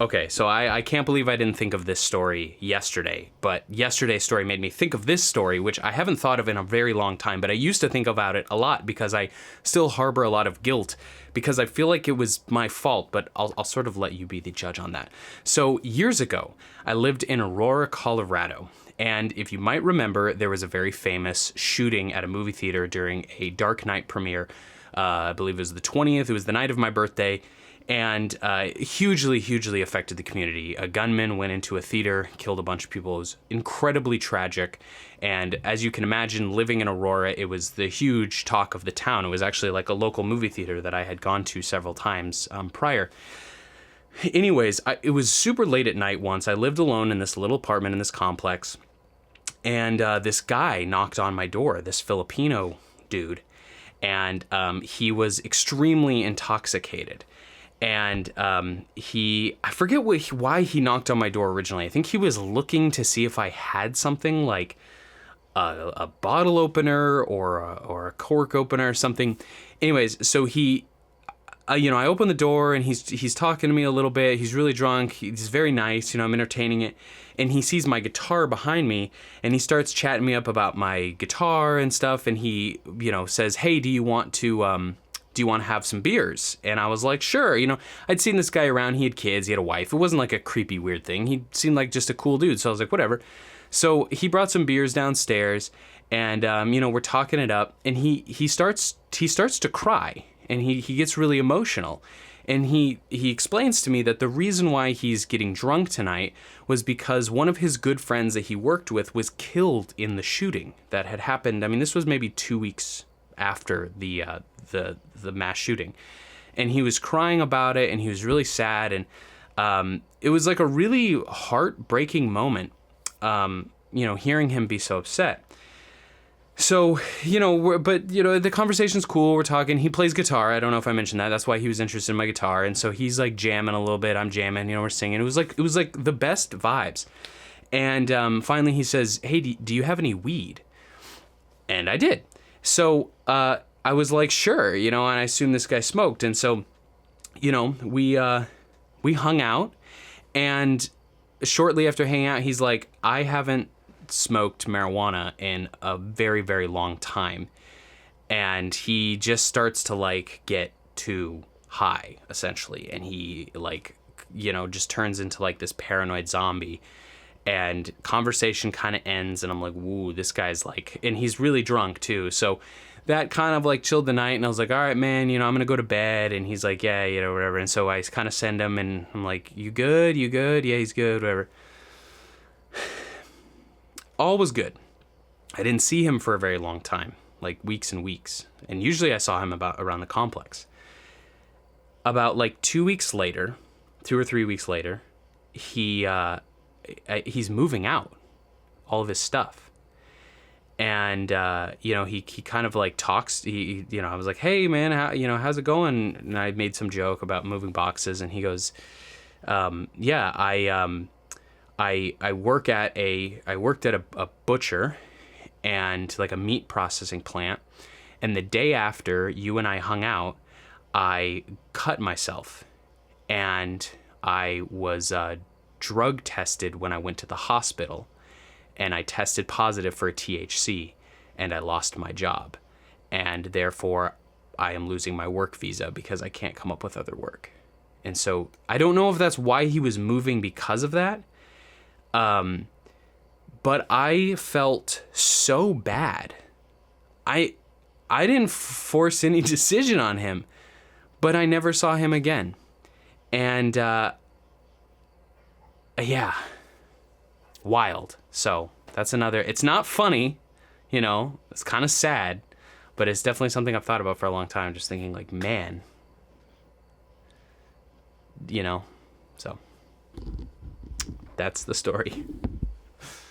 Okay, so I can't believe I didn't think of this story yesterday, but yesterday's story made me think of this story, which I haven't thought of in a very long time, but I used to think about it a lot because I still harbor a lot of guilt because I feel like it was my fault, but I'll sort of let you be the judge on that. So years ago, I lived in Aurora, Colorado, and if you might remember, there was a very famous shooting at a movie theater during a Dark Knight premiere. I believe it was the 20th, it was the night of my birthday, and hugely, hugely affected the community. A gunman went into a theater, killed a bunch of people. It was incredibly tragic. And as you can imagine, living in Aurora, it was the huge talk of the town. It was actually like a local movie theater that I had gone to several times prior. Anyways, it was super late at night once. I lived alone in this little apartment in this complex. And this guy knocked on my door, this Filipino dude. And he was extremely intoxicated. And I forget why he knocked on my door originally. I think he was looking to see if I had something like a bottle opener or a cork opener or something. Anyways, so I open the door and he's talking to me a little bit. He's really drunk. He's very nice. I'm entertaining it. And he sees my guitar behind me and he starts chatting me up about my guitar and stuff. And he, says, "Hey, do you want to have some beers?" And I was like, sure. I'd seen this guy around. He had kids. He had a wife. It wasn't like a creepy, weird thing. He seemed like just a cool dude. So I was like, whatever. So he brought some beers downstairs and, we're talking it up and he starts to cry and he gets really emotional. And he explains to me that the reason why he's getting drunk tonight was because one of his good friends that he worked with was killed in the shooting that had happened. I mean, this was maybe 2 weeks after the mass shooting, and he was crying about it and he was really sad, and it was like a really heartbreaking moment, hearing him be so upset. So, the conversation's cool. We're talking. He plays guitar. I don't know if I mentioned that. That's why he was interested in my guitar. And so he's like jamming a little bit. I'm jamming. We're singing. It was like the best vibes. And finally he says, "Hey, do you have any weed?" And I did. So I was like, sure, and I assumed this guy smoked. And so, we hung out. And shortly after hanging out, he's like, "I haven't smoked marijuana in a very, very long time." And he just starts to get too high, essentially. And he just turns into this paranoid zombie. And conversation kind of ends, and I'm like, "Woo, this guy's and he's really drunk too." So that kind of chilled the night, and I was like, "All right, man, I'm gonna go to bed." And he's like, "Yeah, whatever." And so I kind of send him, and I'm like, "You good? You good?" "Yeah, he's good, whatever." All was good. I didn't see him for a very long time, weeks and weeks. And usually I saw him around the complex. About 2 weeks later, 2 or 3 weeks later, he's moving out all of his stuff. And, he kind of talks, I was like, "Hey man, how's it going?" And I made some joke about moving boxes. And he goes, "Yeah, I worked at a butcher and a meat processing plant. And the day after you and I hung out, I cut myself and I was, drug tested when I went to the hospital, and I tested positive for THC, and I lost my job, and therefore I am losing my work visa because I can't come up with other work." And so I don't know if that's why he was moving because of that, but I felt so bad. I didn't force any decision on him, but I never saw him again. And yeah, wild. So that's another, it's not funny, it's kind of sad, but it's definitely something I've thought about for a long time, just thinking man, so that's the story.